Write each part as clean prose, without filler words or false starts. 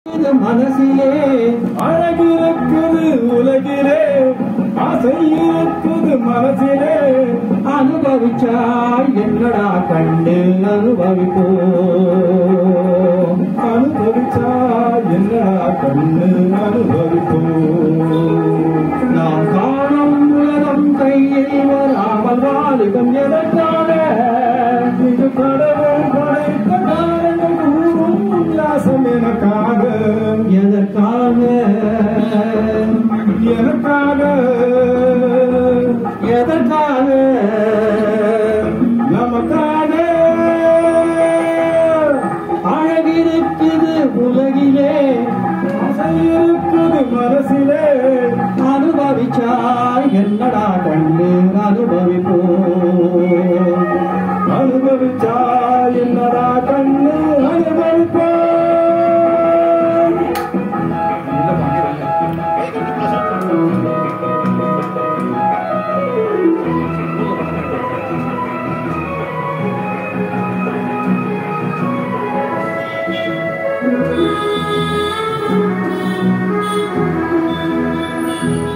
மனசிலே அழகிருக்குது உலகிலே ஆசை இருக்குது மனசிலே அனுபவிச்சாய் என்னடா கண்டு அனுபவிப்போம் அனுபவிச்சாய் என்னடா கண்டு அனுபவிப்போம் நாம் காணும் உலகம் கையில் வராமல் வாலிபம் எதற்காக இது கடவுள் படைத்த காரணம் கூறும் உல்லாசம் எனக்காக எதற்காக எனக்காக எதற்காக நமக்காக அழகிருக்குது உலகிலே ஆசை இருக்குது மனசிலே அனுபவிச்சாய் என்னடா கண்டு அனுபவிப்போம் அனுபவிச்சாய் என்னடா கண்டு அனுபவிப்போம்.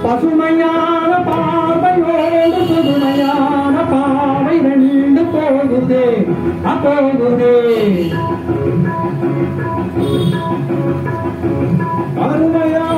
பசுமையான பார்வையோடு புதுமையான பாவை ரெண்டு போகுதே அப்போகுதே அருமையான